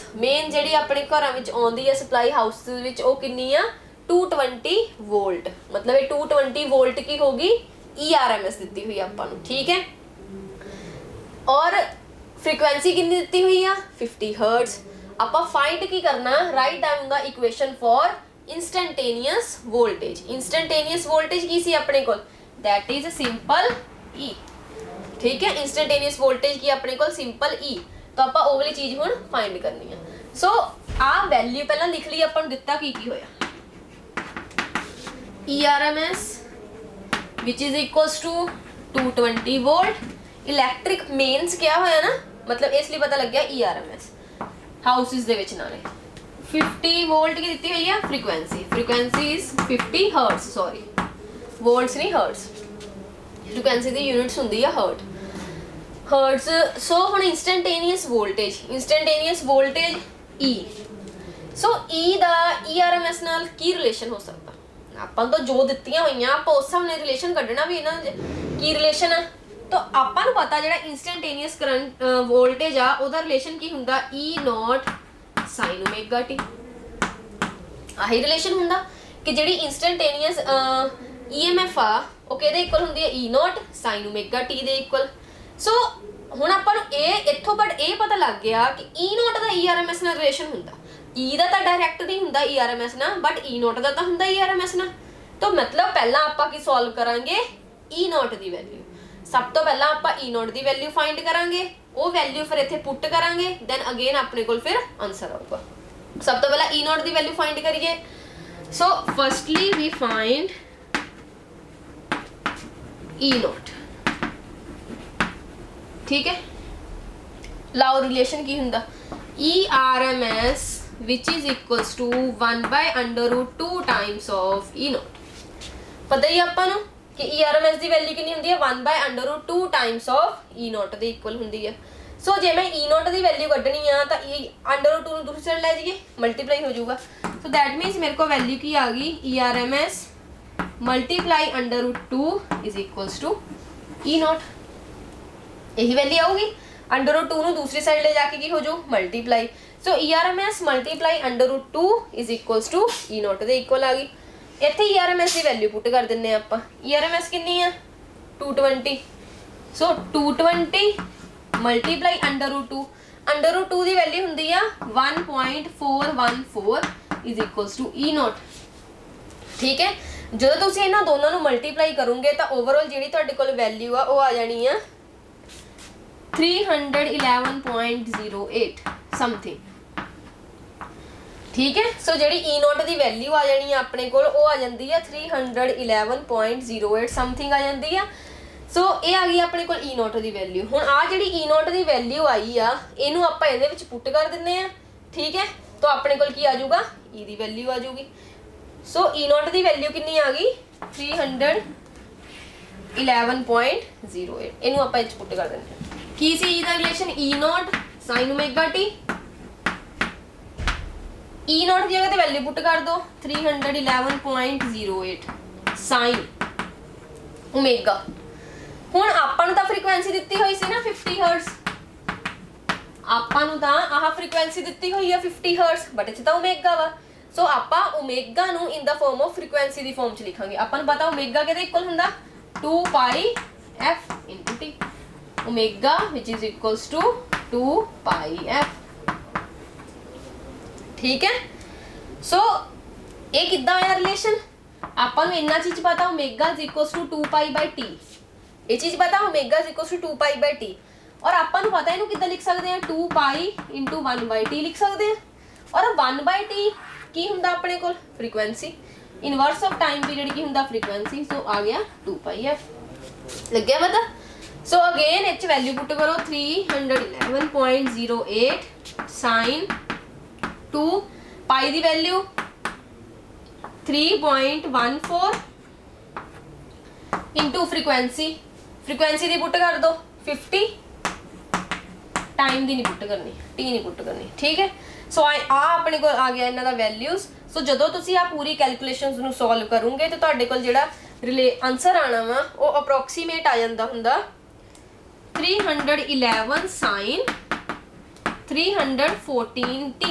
जिहड़ी अपने घरां विच आउंदी है सप्लाई हाउस विच, वो कितनी आ 220 वोल्ट। मतलब ये 220 वोल्ट की होगी, ERMS दी हुई आपां नूं, ठीक है। और फ्रीक्वेंसी कितनी दी हुई आ 50 हर्ट्ज। ਆਪਾਂ फाइंड की करना, write down the equation for instantaneous voltage. Instantaneous voltage की सी अपने को, दैट इज सिंपल ई, ठीक है। इंस्टेंटेनियस वोल्टेज की अपने को सिंपल ई, तो आप वो वाली चीज़ हुण फाइंड करनी है। सो आ वैल्यू पहला लिख ली, अपन दिता की होया ERMS which is equals to 220 volt. Electric mains क्या होया ना, मतलब इसलिए पता लग गया ERMS हाउसिस दे विच नाले 50 वोल्ट की दी हुई है frequency is 50 hertz, sorry volts नहीं हर्ट्ज, फ्रीक्वेंसी दी यूनिट्स हुंदी है हर्ट्ज। सो हुण इंस्टेंटेनियस वोल्टेज E। सो E दा ERMS नाल की रिलेशन हो सकता, आपां तो जो दित्तियां होईयां आपां उस हिसाब नाल रिलेशन कढना भी इन्हां की रिलेशन है। तो आपां नूं पता जिहड़ा इंस्टेंटेनियस करंट वोल्टेज आ ओदा रिलेशन की हुंदा E0 sin ओमेगा t। आही रिलेशन हुंदा कि जिहड़ी इंस्टेंटेनियस EMF आ ओ किहदे इक्वल हुंदी है E0 sin ओमेगा t दे इक्वल। सो हुण आपां नूं इत्थों बट ये पता लग गया कि E0 दा ERMS नाल रिलेशन हुंदा, E दा तां डायरैक्ट नहीं हुंदा ERMS नाल, बट E0 दा तां हुंदा ERMS नाल। तो मतलब पहला आपां की सॉल्व करांगे E0 दी वैल्यू। सब तो पहला आप E0 की वैल्यू फाइंड करांगे, वो वैल्यू फिर इत्थे पुट करांगे, दैन अगेन अपने को फिर आंसर आऊगा। सब तो पहला E0 की वैल्यू फाइंड करिए। So firstly we find E0, ठीक है। लाओ रिलेशन की हुंदा ERMS which is equals to 1/√2 times of E0। पता ही आपां नूं कि ERMS की वैल्यू कितनी होंगी है 1/√2 टाइम्स ऑफ E नॉट के इक्वल होंगी है। सो जे मैं E नॉट की वैल्यू कढ़नी आ तो √2 दूसरी साइड लै जाइए मल्टीप्लाई हो जाऊगा। सो दैट मीनस मेरे को वैल्यू की आ गई ERMS multiply √2 is equals to E naught, यही वैल्यू आऊगी। √2 ਨੂੰ दूसरी साइड ले जाके की हो जाऊ multiply. So ERMS multiply √2 is equals to E naught के इक्वल आ गई। इत्थे ERMS की वैल्यू पुट कर दिंने आपां। ERMS कितनी है 220। सो 220 मल्टीप्लाई √2 की वैल्यू हुंदी आ 1.414 is equals to E naught. ठीक है, जो तुसीं इन्हां दोनों नूं मल्टीप्लाई करोगे तो ओवरऑल जिहड़ी तुहाडे कोल वैल्यू आ वो आ जानी है 311.08 समथिंग। ठीक है, सो जिहड़ी E नॉट की वैल्यू आ जानी है अपने कोल वो आ जाती है 311.08 समथिंग आ जाती है। सो ये आ गई अपने कोल E नॉट की वैल्यू। हुण आ जिहड़ी E नॉट की वैल्यू आई आ इहनूं आपां इहदे विच पुट कर दिंदे आ। ठीक है, तो अपने कोल की आ जाऊगा E की वैल्यू आ जाऊगी। सो E नॉट की वैल्यू कितनी आ गई 311.08। इहनूं आपां इच पुट कर दिंदे की सी E दा relation E not sin ω t। E naught की जगह ते वैल्यू पुट कर दो 311.08 sin ओमेगा। हुण आपां नूं तां फ्रीक्वेंसी दित्ती होई सी ना 50 हर्ट्ज, आपां नूं तां आह फ्रीक्वेंसी दित्ती होई है 50 हर्ट्ज, बट इत्थे तां ओमेगा वा। सो आपां ओमेगा नूं in the form of frequency the form च लिखांगे। आपां नूं पता ओमेगा किहदे इक्वल हुंदा 2πf * t। Omega which is equals to 2πf। ठीक है, सो ये किद्दां आया रिलेशन आपां नूं इन्ना चीज पता omega is equals to 2π/t। ये चीज पता omega is equals to 2π/t और आपां नूं पता इहनूं किद्दां लिख सकदे हैं 2π * 1/t लिख सकदे हैं। और 1/t की हुंदा अपने कोल frequency, inverse of time period की हुंदा फ्रीक्वेंसी। सो आ गया 2πf। लग गया पता। So again etch value put करो 311.08 sin 2π की वैल्यू 3.14 इंटू फ्रीक्वेंसी दी पुट कर दो 50, टाइम दी नहीं पुट करनी, टी नहीं पुट करनी। ठीक है, सो आ अपने को आ गया इन्हां दा वैल्यूज। सो जदों तुसीं आ पूरी कैलकुलेशनस नूं सॉल्व करोगे तो तुहाडे कोल जिहड़ा आंसर आना वा वो अप्रोक्सीमेट आ जांदा हुंदा 311 sin 314t।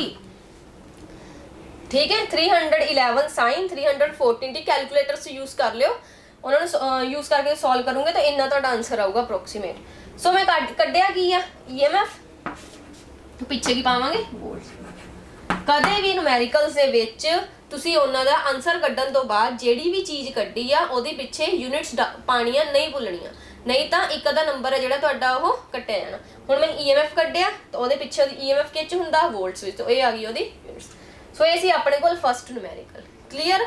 ठीक है, 311 sin 314t कैलकुलेटर से यूज कर लियो, उन्होंने यूज करके सॉल्व करूंगे तो इन्ना तुहाडा आंसर आऊगा अप्रोक्सीमेट। सो मैं कड्ढिया की आ EMF पिछे की पावांगे वोल्ट। कदे भी न्यूमेरिकल्स दे विच तुसीं उन्हां दा आंसर कड्ढण तो बाद जिहड़ी भी चीज़ कड्ढी आ उहदे पिछे यूनिट्स पाणियां नहीं भुल्लणियां, नहीं तो एक अद्धा नंबर है जिहड़ा तुहाडा ओह कट्टिया जाना। हुण मैं EMF कड्ढिया तो उहदे पिछे EMF किच हुंदा वोल्ट्स विच, तो ये आ गई उहदी यूनिट्स। सो ये सी अपने कोल फर्स्ट न्यूमेरिकल। क्लीयर।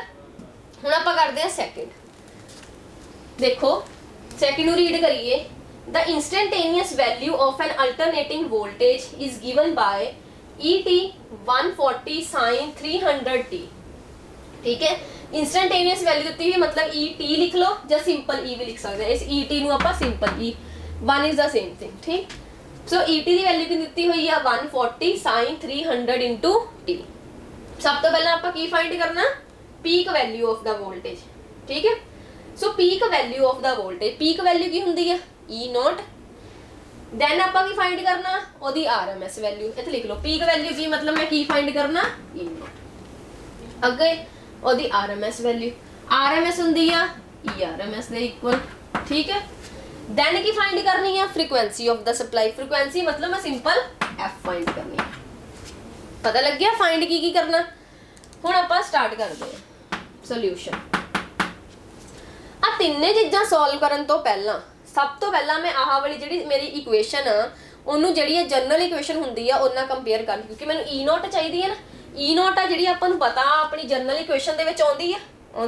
हुण आपां करदे हां सैकेंड। देखो सैकेंड नूं रीड करिए। The instantaneous value of an alternating voltage is given by ET 140 sin 300t। ठीक है, इंस्टेंटेनियस वैल्यू दी हुई मतलब ET लिख लो या सिंपल E भी लिख सकते हैं। इस ET नूं आपां simple E, one is the same thing. ठीक, सो ET की वैल्यू की दी हुई है 140 sin 300 इंटू t। सब तो पहले आपां की फाइंड करना peak value of the voltage. ठीक है, so peak value of the voltage, peak value की हुंदी है E नॉट। दैन आपां की फाइंड करना ओदी RMS वैल्यू। इत्थे लिख लो पीक वैल्यू की मतलब मैं की फाइंड करना E नॉट, अगे ओदी RMS वैल्यू। RMS हुंदी है ERMS दे इक्वल। ठीक है, दैन की फाइंड करनी है frequency of the supply. Frequency मतलब मैं सिंपल F फाइंड करनी है। पता लग गया फाइंड की करना। हुण आपां स्टार्ट करदे हां सॉल्यूशन। आ तिन्ने चीज़ां सॉल्व करन तो पहला सब तो पहला मैं आह वाली जिहड़ी मेरी इक्वेशन आ उन्होंने जिहड़ी जनरल इक्वेशन हुंदी आ उन्ना कंपेयर कर, क्योंकि मैनूं E नॉट चाहिए है ना। E नॉट आ जिहड़ी आपां नूं पता अपनी जनरल इक्वेशन दे विच आउंदी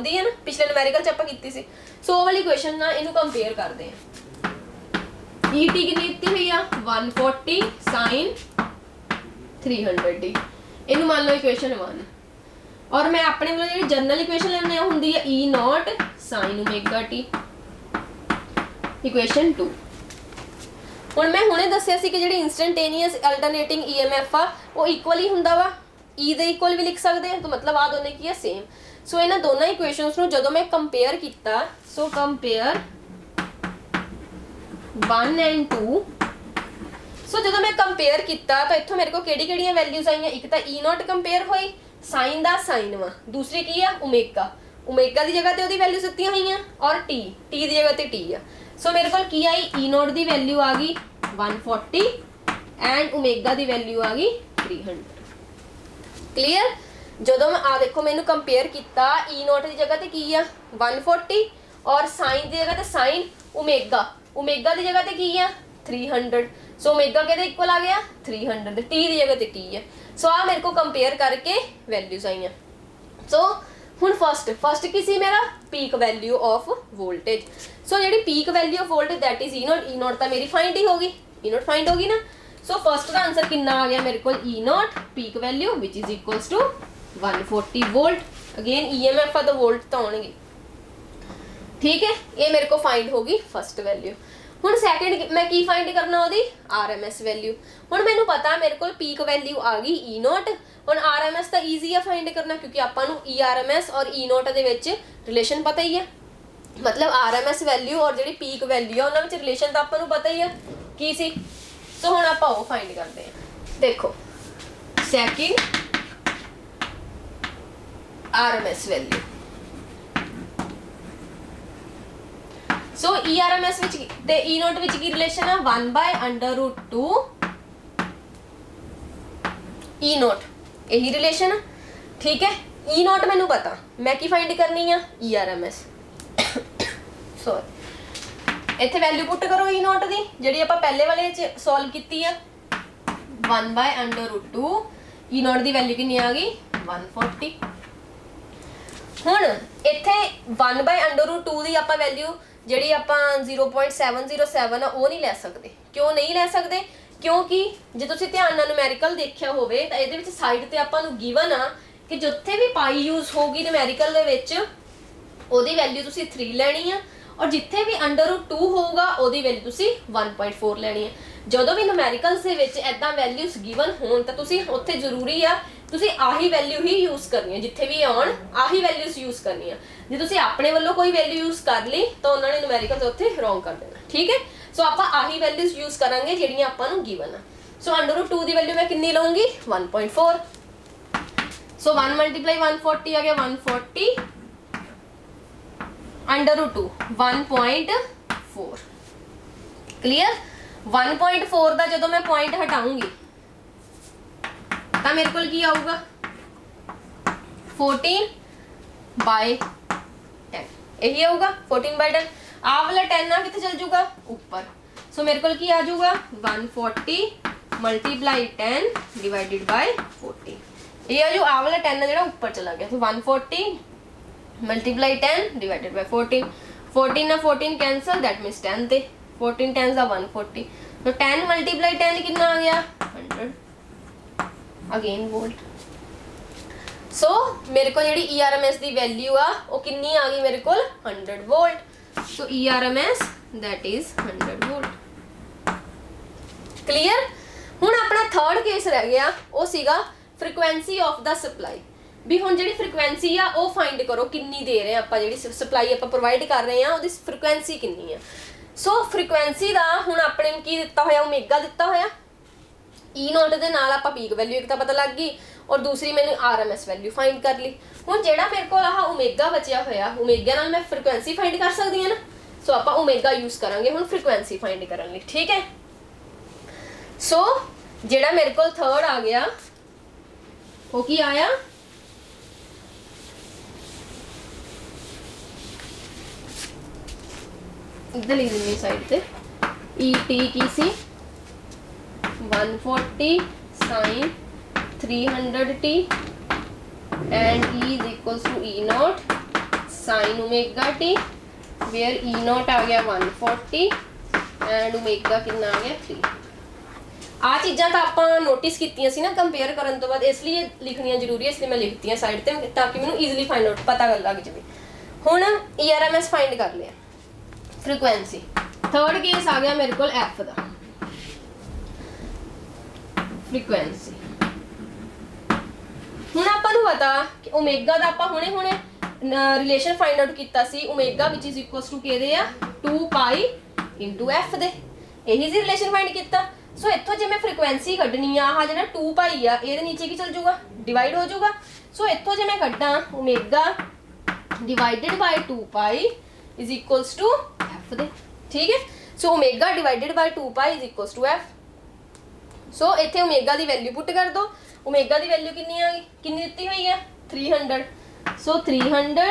है ना, पिछले न्यूमेरिकल च आपां कीती सी। सो वाली इक्वेशन नाल इहनूं कंपेयर करदे हां। ET कितनी दित्ती हुई आ 140 sin 300t। इहनूं मान लो इक्वेशन 1 और मैं अपने वालों जिहड़ी जनरल इक्वेशन लैणे हुंदी है E not sin omega t। Equation 2। ਹੁਣ ਮੈਂ ਹੁਣੇ ਦੱਸਿਆ ਸੀ ਕਿ ਜਿਹੜੀ ਇੰਸਟੈਂਟੇਨੀਅਸ ਅਲਟਰਨੇਟਿੰਗ ਈਐਮਐਫ ਆ ਉਹ ਇਕੁਅਲ ਹੀ ਹੁੰਦਾ ਵਾ, E ਦੇ ਇਕੁਅਲ ਵੀ ਲਿਖ ਸਕਦੇ ਹਾਂ, ਤਾਂ ਮਤਲਬ ਆ ਦੋਨੇ ਕੀ ਆ ਸੇਮ। ਸੋ ਇਹਨਾਂ ਦੋਨਾਂ ਇਕੁਏਸ਼ਨਸ ਨੂੰ ਜਦੋਂ ਮੈਂ ਕੰਪੇਅਰ ਕੀਤਾ, ਸੋ ਕੰਪੇਅਰ 1 ਐਂਡ 2, ਸੋ ਜਦੋਂ ਮੈਂ ਕੰਪੇਅਰ ਕੀਤਾ ਤਾਂ ਇੱਥੋਂ ਮੇਰੇ ਕੋਲ ਕਿਹੜੀਆਂ ਵੈਲਿਊਜ਼ ਆਈਆਂ, ਇੱਕ ਤਾਂ E0 ਕੰਪੇਅਰ ਹੋਈ, ਸਾਈਨ ਦਾ ਸਾਈਨ ਵਾ, ਦੂਸਰੀ ਕੀ ਆ ਓਮੇਗਾ ਦੀ ਜਗ੍ਹਾ ਤੇ ਉਹਦੀ ਵੈਲਿਊ ਦਿੱਤੀਆਂ ਹੋਈਆਂ, ਔਰ ਟੀ ਦੀ ਜਗ੍ਹਾ ਤੇ ਟੀ ਆ। ਸੋ ਮੇਰੇ ਕੋਲ ਕੀ ਆਈ, E0 ਦੀ ਵੈਲਿਊ ਆ ਗਈ 140 ਐਂਡ ਓਮੇਗਾ ਦੀ ਵੈਲਿਊ ਆ ਗਈ 300। ਕਲੀਅਰ। ਜਦੋਂ ਮੈਂ ਆ ਦੇਖੋ ਮੈਨੂੰ ਕੰਪੇਅਰ ਕੀਤਾ, E0 ਦੀ ਜਗ੍ਹਾ ਤੇ ਕੀ ਆ 140, ਔਰ ਸਾਈਨ ਦੀ ਜਗ੍ਹਾ ਤੇ ਸਾਈਨ ਓਮੇਗਾ ਦੀ ਜਗ੍ਹਾ ਤੇ ਕੀ ਆ 300। ਸੋ ਓਮੇਗਾ ਕਿਹਦੇ ਇਕੁਅਲ ਆ ਗਿਆ 300 ਤੇ ਟੀ ਦੀ ਜਗ੍ਹਾ ਤੇ ਟੀ ਆ। ਸੋ ਆ ਮੇਰੇ को कंपेयर करके वैल्यूज आईਆਂ। सो ਹੁਣ फर्स्ट ਕੀ ਸੀ ਮੇਰਾ ਪੀਕ ਵੈਲਿਊ ਆਫ ਵੋਲਟੇਜ। ਸੋ ਜਿਹੜੀ peak value of voltage that is E0 ਤਾਂ ਮੇਰੀ ਫਾਈਂਡ ਹੀ ਹੋਗੀ, E0 ਫਾਈਂਡ ਹੋਗੀ ਨਾ। ਸੋ ਫਸਟ ਦਾ ਆਨਸਰ ਕਿੰਨਾ ਆ ਗਿਆ ਮੇਰੇ ਕੋਲ E0 ਪੀਕ ਵੈਲਿਊ ਵਿਚ is equals to 140 volt. Again EMF ਆ ਤਾਂ ਵੋल्ट ਤਾਂ ਆਉਣਗੇ, ठीक है। ये मेरे को फाइंड होगी फर्स्ट वैल्यू। ਹੁਣ ਸੈਕਿੰਡ ਮੈਂ ਕੀ ਫਾਈਂਡ ਕਰਨਾ ਉਹਦੀ RMS ਵੈਲਿਊ। ਹੁਣ ਮੈਨੂੰ ਪਤਾ ਮੇਰੇ ਕੋਲ ਪੀਕ ਵੈਲਿਊ ਆ ਗਈ E0, ਹੁਣ RMS ਤਾਂ ਈਜ਼ੀ ਆ ਫਾਈਂਡ ਕਰਨਾ ਕਿਉਂਕਿ ਆਪਾਂ ਨੂੰ ERMS ਔਰ E0 ਦੇ ਵਿੱਚ ਰਿਲੇਸ਼ਨ ਪਤਾ ਹੀ ਹੈ। मतलब RMS ਵੈਲਿਊ ਔਰ ਜਿਹੜੀ ਪੀਕ ਵੈਲਿਊ ਆ ਉਹਨਾਂ ਵਿੱਚ ਰਿਲੇਸ਼ਨ ਤਾਂ ਆਪਾਂ ਨੂੰ ਪਤਾ ਹੀ ਆ ਕੀ ਸੀ। ਸੋ ਹੁਣ ਆਪਾਂ ਉਹ ਫਾਈਂਡ ਕਰਦੇ ਹਾਂ। ਦੇਖੋ ਸੈਕਿੰਡ RMS ਵੈਲਿਊ। सो ERMS विच ते E0 विच की रिलेशन है 1/√2 E0, यही रिलेशन है, ठीक है। E0 मैनू पता, मैं की फाइंड करनी है ERMS। सॉरी इत्थे वैल्यू पुट करो E0 दी जिहड़ी आपां पहले वाले च सॉल्व कीती है 1/√2 E0 दी वैल्यू कितनी आ गई 140। हुण इत्थे 1/√2 दी आपां वैल्यू ਜਿਹੜੀ ਆਪਾਂ 0.707 ਆ ਉਹ ਨਹੀਂ ਲੈ ਸਕਦੇ। ਕਿਉਂ ਨਹੀਂ ਲੈ ਸਕਦੇ? ਕਿਉਂਕਿ ਜੇ ਤੁਸੀਂ ਧਿਆਨ ਨਾਲ ਨੂਮੈਰੀਕਲ ਦੇਖਿਆ ਹੋਵੇ ਤਾਂ ਇਹਦੇ ਵਿੱਚ ਸਾਈਡ ਤੇ ਆਪਾਂ ਨੂੰ ਗਿਵਨ ਆ ਕਿ ਜਿੱਥੇ ਵੀ ਪਾਈ ਯੂਜ਼ ਹੋਗੀ ਨੂਮੈਰੀਕਲ ਦੇ ਵਿੱਚ ਉਹਦੀ ਵੈਲਿਊ ਤੁਸੀਂ 3 ਲੈਣੀ ਆ, ਔਰ ਜਿੱਥੇ ਵੀ √2 ਹੋਊਗਾ ਉਹਦੀ ਵੈਲਿਊ ਤੁਸੀਂ 1.4 ਲੈਣੀ ਆ। ਜਦੋਂ ਵੀ ਨੂਮੈਰੀਕਲਸ ਦੇ ਵਿੱਚ ਐਦਾਂ ਵੈਲਿਊਜ਼ ਗਿਵਨ ਹੋਣ ਤਾਂ ਤੁਸੀਂ ਉੱਥੇ ਜ਼ਰੂਰੀ ਆ ਤੁਸੀਂ ਆਹੀ ਵੈਲਿਊ ਹੀ ਯੂਜ਼ ਕਰਨੀ ਹੈ, ਜਿੱਥੇ ਵੀ ਆਉਣ ਆਹੀ ਵੈਲਿਊਜ਼ ਯੂਜ਼ ਕਰਨੀ ਆ। ਜੇ ਤੁਸੀਂ ਆਪਣੇ ਵੱਲੋਂ ਕੋਈ ਵੈਲਿਊ ਯੂਜ਼ ਕਰ ਲਈ ਤਾਂ ਉਹਨਾਂ ਨੇ ਨੂਮੈਰੀਕਲ ਤੇ ਉੱਥੇ ਰੋਂਗ ਕਰ ਦੇਣਾ, ਠੀਕ ਹੈ। ਸੋ ਆਪਾਂ ਆਹੀ ਵੈਲਿਊਜ਼ ਯੂਜ਼ ਕਰਾਂਗੇ ਜਿਹੜੀਆਂ ਆਪਾਂ ਨੂੰ ਗਿਵਨ ਆ। ਸੋ √2 ਦੀ ਵੈਲਿਊ ਮੈਂ ਕਿੰਨੀ ਲਵਾਂਗੀ 1.4। ਸੋ 1 × 140 ਆ ਗਿਆ 140 √2 1.4। ਕਲੀਅਰ। 1.4 ਦਾ ਜਦੋਂ ਮੈਂ ਪੁਆਇੰਟ ਹਟਾਉਂਗੀ ਤਾਂ ਮੇਰੇ ਕੋਲ ਕੀ ਆਊਗਾ 14/10, यही आऊगा 14/10। आ वाला 10 ना कितने चल जाऊगा ऊपर। सो मेरे को की आ जाऊगा 140 × 10 डिवाइडेड बाय 14। ये जो आ वाला 10 है जो ऊपर चला गया, तो 140 × 10 डिवाइडेड बाय 14। 14 ना 14 कैंसल, दैट मीन्स 10 थे 14 10 का 140। तो 10 × 10 कितना आ गया 100 अगेन वोल्ट। सो मेरे को जी ERMS की वैल्यू आ वो कितनी आ गई मेरे को 100 volt. So ERMS that is 100 volt. Clear. हुण अपना थर्ड केस रह गया वो सीगा फ्रीक्वेंसी ऑफ द सप्लाई। भी हुण जिहड़ी फ्रीक्वेंसी आ वो फाइंड करो कितनी दे रहे हैं आपां, जिहड़ी सप्लाई आपां प्रोवाइड कर रहे हैं उसदी फ्रीक्वेंसी कितनी है। सो फ्रीक्वेंसी दा हुण अपने की दिता होया ओमेगा दिता होया, E0 ਦੇ ਨਾਲ ਆਪਾਂ ਪੀਕ ਵੈਲਿਊ ਇੱਕ ਤਾਂ ਪਤਾ ਲੱਗ ਗਈ ਔਰ ਦੂਸਰੀ ਮੈਨੂੰ RMS ਵੈਲਿਊ ਫਾਈਂਡ ਕਰ ਲਈ। ਹੁਣ ਜਿਹੜਾ ਮੇਰੇ ਕੋਲ ਆਹ ਓਮੇਗਾ ਬਚਿਆ ਹੋਇਆ, ਓਮੇਗਾ ਨਾਲ ਮੈਂ ਫ੍ਰੀਕੁਐਂਸੀ ਫਾਈਂਡ ਕਰ ਸਕਦੀ ਹਾਂ ਨਾ। ਸੋ ਆਪਾਂ ਓਮੇਗਾ ਯੂਜ਼ ਕਰਾਂਗੇ ਹੁਣ ਫ੍ਰੀਕੁਐਂਸੀ ਫਾਈਂਡ ਕਰਨ ਲਈ, ਠੀਕ ਹੈ। ਸੋ ਜਿਹੜਾ ਮੇਰੇ ਕੋਲ ਥਰਡ ਆ ਗਿਆ ਉਹ ਕੀ ਆਇਆ इधर लिख देंगे साइड पे ET की सी 140 sin 300t and E is equals to E0 sin omega t where E0 आ गया 140 and omega कितना आ गया 3। आ चीज़ां तो आप नोटिस कीतियां सी ना कंपेयर करन तो बाद, इसलिए लिखनियां जरूरी है, इसलिए मैं लिखती हूँ साइड ते ताकि मैनूं ईजिली फाइंड आउट पता लग जाए। हुण ERMS फाइंड कर लिया फ्रीक्वेंसी थर्ड केस आ गया मेरे को एफ का फ्रीक्वेंसी। ਹੁਣ ਆਪਾਂ ਨੂੰ ਪਤਾ ਕਿ ਓਮੇਗਾ ਦਾ ਆਪਾਂ ਹੁਣੇ ਰਿਲੇਸ਼ਨ ਫਾਈਂਡ ਆਊਟ ਕੀਤਾ ਸੀ ਓਮੇਗਾ ਵਿਚ ਇਜ਼ ਇਕੁਅਲਸ ਟੂ ਕਿਹਦੇ ਆ 2 ਪਾਈ ਇਨਟੂ ਐਫ ਦੇ ਇਹੀ ਜੀ ਰਿਲੇਸ਼ਨ ਫਾਈਂਡ ਕੀਤਾ। ਸੋ ਇੱਥੋਂ ਜੇ ਮੈਂ ਫ੍ਰੀਕੁਐਂਸੀ ਕੱਢਣੀ ਆ ਆਹ ਜਿਹੜਾ 2 ਪਾਈ ਆ ਇਹਦੇ ਨੀਚੇ ਕੀ ਚਲ ਜਾਊਗਾ ਡਿਵਾਈਡ ਹੋ ਜਾਊਗਾ। ਸੋ ਇੱਥੋਂ ਜੇ ਮੈਂ ਕੱਢਾਂ omega divided by 2 pi is equals to F दे ठीक है। So omega divided by 2 pi is equals to F. So इत्थे ओमेगा दी वैल्यू पुट कर दो। ओमेगा दी वैल्यू कितनी आ गई कितनी दित्ती हुई है 300। सो 300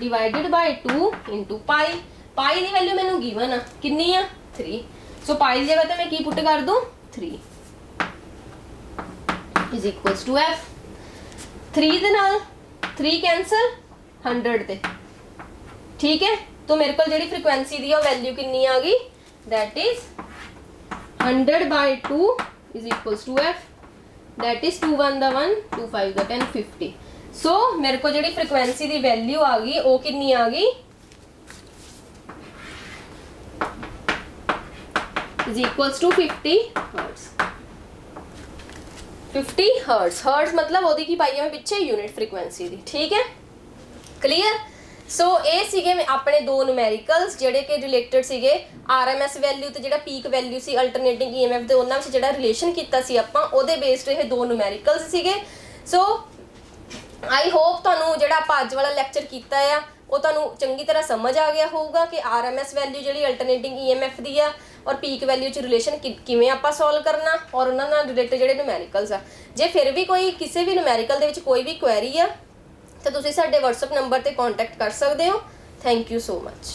divided by 2 into pi pi the value मैनू गिवन आ कितनी आ 3। सो पाई दी जगह ते मैं की पुट कर दूं 3 इज इक्वल्स टू एफ। 3 दे नाल 3 कैंसल 100 ते ठीक है। तो मेरे को जी फ्रीक्वेंसी दी वैल्यू कितनी आ गई that is 100 by 2 is equals to F that is 2 1 दा 1 2 5 दा 10 50। सो मेरे को जी फ्रीक्वेंसी दी वैल्यू आ गई वो कितनी आ गई is equals to 50 hertz. 50 hertz hertz मतलब वो की पाई है मैं पिछे यूनिट फ्रीक्वेंसी दी ठीक है क्लीयर। सो ये सीगे अपने दो न्यूमेरिकल्स जेडे कि रिलेटेड सीगे RMS वैल्यू ते जेड़ा peak value C alternating EMF दे उन्हां विच जेड़ा रिलेशन कीता सी आपां ओदे बेस्ड ये दो न्यूमेरिकल्स सीगे। सो आई होप तुहानू जेड़ा आपां अज वाला लैक्चर कीता है वो तुहानू चंगी तरह समझ आ गया होगा कि RMS वैल्यू जेड़ी अल्टरनेटिंग EMF दी आ और पीक वैल्यू च रिलेशन किवें आपां सॉल्व करना और उन्हां नाल रिलेटेड जेड़े न्यूमेरिकल्स आ। जे फिर भी कोई किसी भी न्यूमेरिकल दे विच कोई भी क्वेरी आ तो तुसीं साडे WhatsApp नंबर ते कॉन्टैक्ट कर सकते हो। Thank you so much.